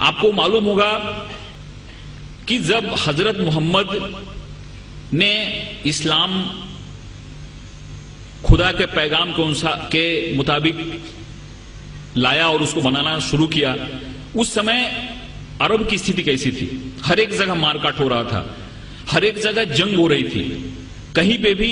आपको मालूम होगा कि जब हजरत मोहम्मद ने इस्लाम खुदा के पैगाम के मुताबिक लाया और उसको बनाना शुरू किया, उस समय अरब की स्थिति कैसी थी? हर एक जगह मारकाट हो रहा था, हर एक जगह जंग हो रही थी, कहीं पे भी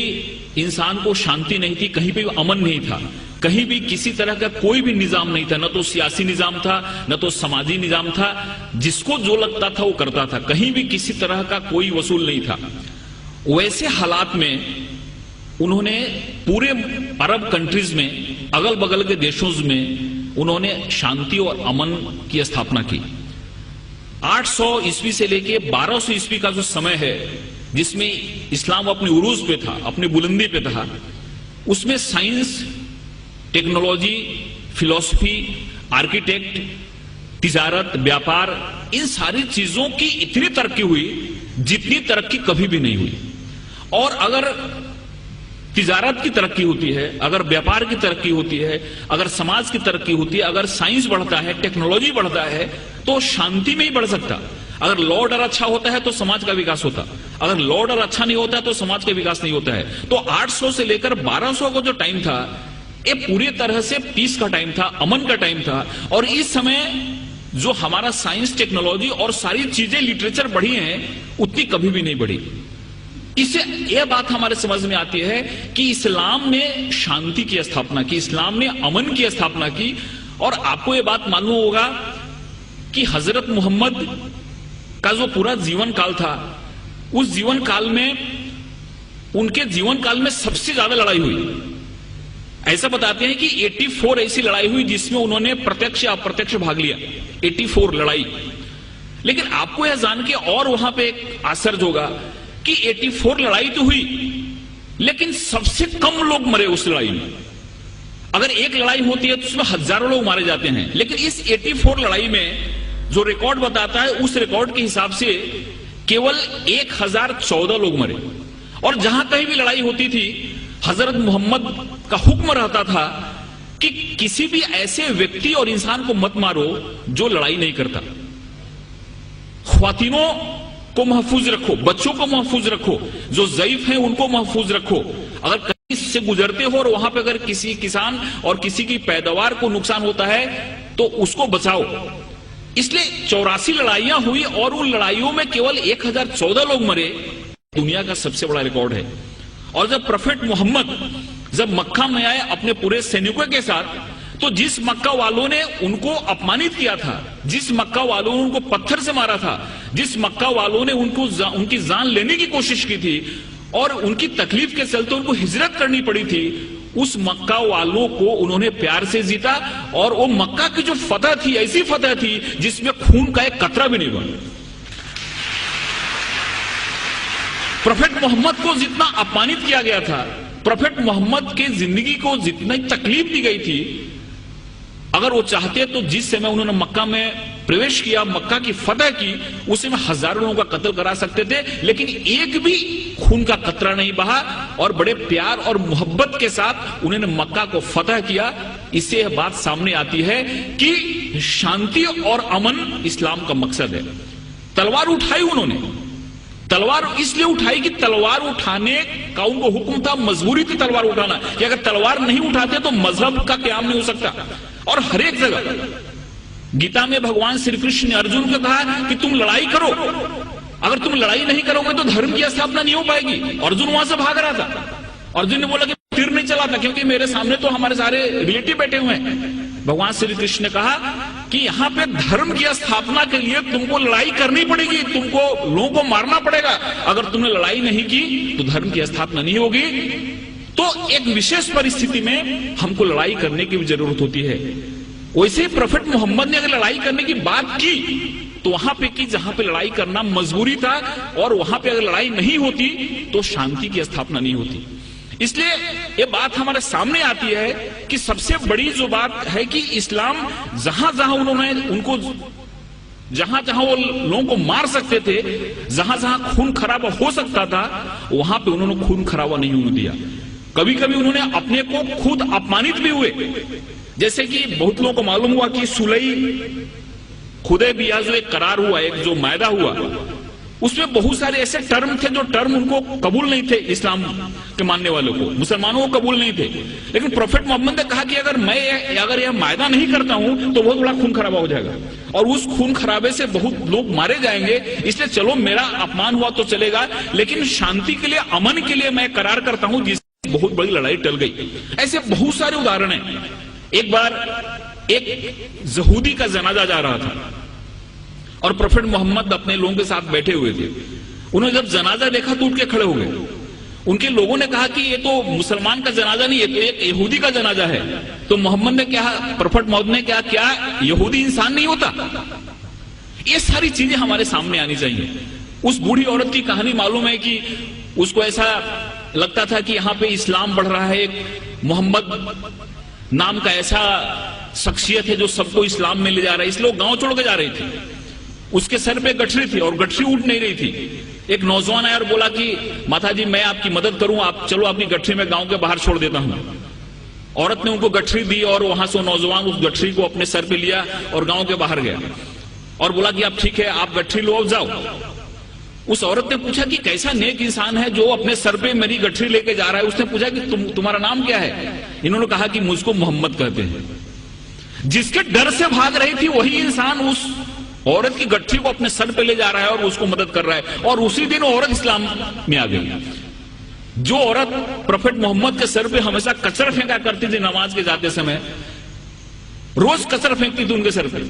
इंसान को शांति नहीं थी, कहीं पे भी अमन नहीं था, कहीं भी किसी तरह का कोई भी निजाम नहीं था, न तो सियासी निजाम था, न तो समाजी निजाम था। जिसको जो लगता था वो करता था, कहीं भी किसी तरह का कोई वसूल नहीं था। वैसे हालात में उन्होंने पूरे अरब कंट्रीज में, अगल बगल के देशों में उन्होंने शांति और अमन की स्थापना की। 800 ईस्वी से लेके 1200 ईस्वी का जो समय है जिसमें इस्लाम अपनी उरूज पे था, अपनी बुलंदी पे था, उसमें साइंस, टेक्नोलॉजी, फिलॉसफी, आर्किटेक्ट, तिजारत, व्यापार, इन सारी चीजों की इतनी तरक्की हुई जितनी तरक्की कभी भी नहीं हुई। और अगर तिजारत की तरक्की होती है, अगर व्यापार की तरक्की होती है, अगर समाज की तरक्की होती है, अगर साइंस बढ़ता है, टेक्नोलॉजी बढ़ता है, तो शांति में ही बढ़ सकता। अगर लॉ ऑर्डर अच्छा होता है तो समाज का विकास होता, अगर लॉ ऑर्डर अच्छा नहीं होता है तो समाज का विकास नहीं होता है। तो 800 से लेकर 1200 का जो टाइम था, ये पूरी तरह से पीस का टाइम था, अमन का टाइम था। और इस समय जो हमारा साइंस, टेक्नोलॉजी और सारी चीजें, लिटरेचर बढ़ी हैं, उतनी कभी भी नहीं बढ़ी। इससे यह बात हमारे समझ में आती है कि इस्लाम ने शांति की स्थापना की, इस्लाम ने अमन की स्थापना की। और आपको यह बात मालूम होगा कि हजरत मोहम्मद का जो पूरा जीवन काल था, उस जीवन काल में, उनके जीवन काल में सबसे ज्यादा लड़ाई हुई। ऐसा बताते हैं कि 84 ऐसी लड़ाई हुई जिसमें उन्होंने प्रत्यक्ष या अप्रत्यक्ष भाग लिया। 84 लड़ाई। लेकिन आपको यह जान के और वहां पे एक आश्चर्य होगा कि 84 लड़ाई तो हुई, लेकिन सबसे कम लोग मरे उस लड़ाई में। अगर एक लड़ाई होती है तो उसमें हजारों लोग मारे जाते हैं, लेकिन इस 84 लड़ाई में जो रिकॉर्ड बताता है, उस रिकॉर्ड के हिसाब से केवल 1014 लोग मरे। और जहां कहीं भी लड़ाई होती थी, हजरत मोहम्मद का हुक्म रहता था कि किसी भी ऐसे व्यक्ति और इंसान को मत मारो जो लड़ाई नहीं करता। ख्वातीनों को महफूज रखो, बच्चों को महफूज रखो, जो ज़ईफ हैं उनको महफूज रखो। अगर कहीं से गुजरते हो और वहां पे अगर किसी किसान और किसी की पैदावार को नुकसान होता है तो उसको बचाओ। इसलिए 84 लड़ाइयां हुई और उन लड़ाइयों में केवल 1014 लोग मरे। दुनिया का सबसे बड़ा रिकॉर्ड है। और जब प्रोफेट मोहम्मद जब मक्का में आए अपने पूरे सैनिकों के साथ, तो जिस मक्का वालों ने उनको अपमानित किया था, जिस मक्का वालों ने उनको पत्थर से मारा था, जिस मक्का वालों ने उनकी जान लेने की कोशिश की थी और उनकी तकलीफ के चलते उनको हिजरत करनी पड़ी थी, उस मक्का वालों को उन्होंने प्यार से जीता। और वो मक्का की जो फतह थी, ऐसी फतह थी जिसमें खून का एक कतरा भी नहीं बना। प्रोफेट मोहम्मद को जितना अपमानित किया गया था, प्रोफेट मोहम्मद के जिंदगी को जितनी तकलीफ दी गई थी, अगर वो चाहते तो जिस समय उन्होंने मक्का में प्रवेश किया, मक्का की फतह की, उस समय हजारों लोगों का कत्ल करा सकते थे, लेकिन एक भी खून का कतरा नहीं बहा और बड़े प्यार और मोहब्बत के साथ उन्होंने मक्का को फतह किया। इससे यह बात सामने आती है कि शांति और अमन इस्लाम का मकसद है। तलवार उठाई उन्होंने, तलवार इसलिए उठाई कि तलवार उठाने का उनको हुक्म था, मजबूरी थी तलवार उठाना, कि अगर तलवार नहीं उठाते तो मजहब का क्याम नहीं हो सकता। और हर एक जगह गीता में भगवान श्री कृष्ण ने अर्जुन को कहा कि तुम लड़ाई करो, अगर तुम लड़ाई नहीं करोगे तो धर्म की स्थापना नहीं हो पाएगी। अर्जुन वहां से भाग रहा था, अर्जुन ने बोला कि तीर नहीं चलाता क्योंकि मेरे सामने तो हमारे सारे रिलेटिव बैठे हुए हैं। भगवान श्री कृष्ण ने कहा कि यहां पे धर्म की स्थापना के लिए तुमको लड़ाई करनी पड़ेगी, तुमको लोगों को मारना पड़ेगा। अगर तुमने लड़ाई नहीं की तो धर्म की स्थापना नहीं होगी। तो एक विशेष परिस्थिति में हमको लड़ाई करने की भी जरूरत होती है। वैसे ही प्रोफेट मोहम्मद ने अगर लड़ाई करने की बात की तो वहां पे की जहां पे लड़ाई करना मजबूरी था, और वहां पे अगर लड़ाई नहीं होती तो शांति की स्थापना नहीं होती। इसलिए ये बात हमारे सामने आती है कि सबसे बड़ी जो बात है कि इस्लाम जहां जहां उन्होंने उनको जहां जहां वो लोगों को मार सकते थे, जहां जहां खून खराबा हो सकता था, वहां पे उन्होंने खून खराबा नहीं होने दिया। कभी कभी उन्होंने अपने को खुद अपमानित भी हुए। जैसे कि बहुत लोगों को मालूम हुआ कि सुलई हुदैबिया जो एक करार हुआ, एक जो मायदा हुआ, उसमें बहुत सारे ऐसे टर्म थे जो टर्म उनको कबूल नहीं थे, इस्लाम के मानने वालों को, मुसलमानों को कबूल नहीं थे। लेकिन प्रोफेट मोहम्मद ने कहा कि अगर यह मायदा नहीं करता हूं तो बहुत बड़ा खून खराबा हो जाएगा और उस खून खराबे से बहुत लोग मारे जाएंगे, इसलिए चलो मेरा अपमान हुआ तो चलेगा, लेकिन शांति के लिए, अमन के लिए मैं करार करता हूं, जिससे बहुत बड़ी लड़ाई टल गई। ऐसे बहुत सारे उदाहरण हैं। एक बार एक यहूदी का जनाजा जा रहा था और प्रोफेट मोहम्मद अपने लोगों के साथ बैठे हुए थे। उन्होंने जब जनाजा देखा तो उठ के खड़े हो गए। उनके लोगों ने कहा कि ये तो मुसलमान का जनाजा नहीं, ये तो एक यहूदी का जनाजा है। तो मोहम्मद ने कहा, प्रोफेट मोहम्मद ने कहा, क्या यहूदी इंसान नहीं होता? ये सारी चीजें हमारे सामने आनी चाहिए। उस बूढ़ी औरत की कहानी मालूम है कि उसको ऐसा लगता था कि यहां पे इस्लाम बढ़ रहा है, एक मोहम्मद नाम का ऐसा शख्सियत है जो सबको इस्लाम में ले जा रहा है, इसलिए वो गांव छोड़ के जा रही थी। उसके सर पे गठरी थी और गठरी उठ नहीं रही थी। एक नौजवान आया और बोला कि माता जी मैं आपकी मदद करूं, आप चलो अपनी गठरी में गांव के बाहर छोड़ देता हूं। औरत ने उनको गठरी दी और वहां से नौजवान उस गठरी को अपने सर पे लिया और गांव के बाहर गया और बोला कि आप ठीक है, आप गठरी लो और जाओ। उस औरत ने पूछा कि कैसा नेक इंसान है जो अपने सर पे मेरी गठरी लेके जा रहा है। उसने पूछा कि तुम्हारा नाम क्या है? इन्होंने कहा कि मुझको मोहम्मद कहते हैं। जिसके डर से भाग रही थी वही इंसान उस औरत की गठरी को अपने सर पे ले जा रहा है और उसको मदद कर रहा है, और उसी दिन औरत इस्लाम में आ गई। जो औरत प्रोफेट मोहम्मद के सर पे हमेशा कचरा फेंका करती थी नमाज के जाते समय, रोज कचरा फेंकती थी उनके सर पे।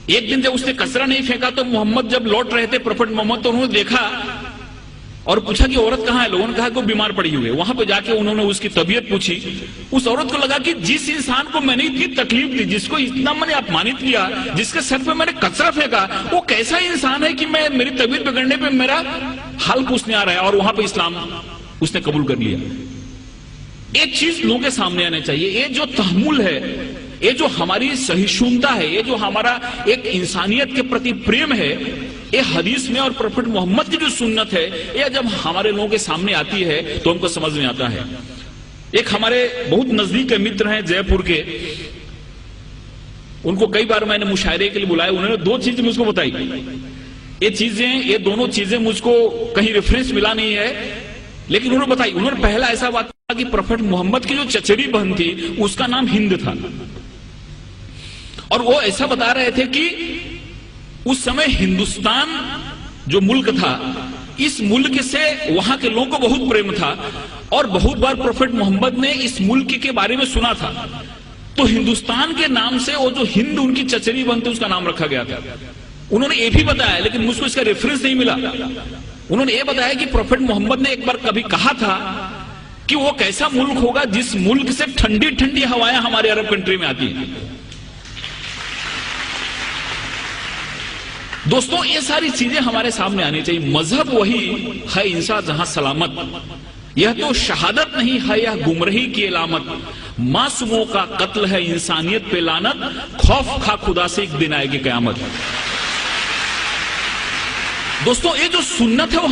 एक दिन जब उसने कचरा नहीं फेंका तो मोहम्मद जब लौट रहे थे, प्रोफेट मोहम्मद, तो उन्होंने देखा और पूछा कि औरत कहां है? लोगों ने कहा कि वो बीमार पड़ी हुई है। वहां पे जाके उन्होंने उसकी तबीयत पूछी। उस औरत को लगा कि जिस इंसान को मैंने इतनी तकलीफ दी, जिसको इतना मैंने अपमानित किया, जिसके सर पे मैंने कचरा फेंका, वो कैसा इंसान है कि मैं मेरी तबीयत बिगड़ने पे मेरा हाल पूछने आ रहा है। और वहां पे इस्लाम उसने कबूल कर लिया। एक चीज लोगों के सामने आने चाहिए, ये जो तहम्मुल है, ये जो हमारी सहिष्णुता है, ये जो हमारा एक इंसानियत के प्रति प्रेम है, ये हदीस में और प्रोफेट मोहम्मद की जो सुन्नत है, ये जब हमारे लोगों के सामने आती है तो हमको समझ में आता है। एक हमारे बहुत नजदीक के मित्र हैं जयपुर के, उनको कई बार मैंने मुशायरे के लिए बुलाया। उन्होंने दो चीजें मुझको बताई। ये दोनों चीजें मुझको कहीं रेफरेंस मिला नहीं है, लेकिन उन्होंने बताई। उन्होंने पहला ऐसा बात कहा कि प्रोफेट मोहम्मद की जो चचेरी बहन थी उसका नाम हिंद था, और वो ऐसा बता रहे थे कि उस समय हिंदुस्तान जो मुल्क था, इस मुल्क से वहां के लोगों को बहुत प्रेम था और बहुत बार प्रोफेट मोहम्मद ने इस मुल्क के बारे में सुना था, तो हिंदुस्तान के नाम से वो जो हिंद उनकी चचेरी बहन थी उसका नाम रखा गया था। उन्होंने ये भी बताया, लेकिन मुझको इसका रेफरेंस नहीं मिला। उन्होंने ये बताया कि प्रोफेट मोहम्मद ने एक बार कभी कहा था कि वो कैसा मुल्क होगा जिस मुल्क से ठंडी ठंडी हवाएं हमारे अरब कंट्री में आती हैं। दोस्तों, ये सारी चीजें हमारे सामने आनी चाहिए। मजहब वही है इंसान जहां सलामत, यह तो शहादत नहीं है, यह गुमराही की अलामत। मासूमों का कत्ल है इंसानियत पे लानत, खौफ खा खुदा से एक दिन आएगी कयामत। दोस्तों, ये जो सुन्नत है वो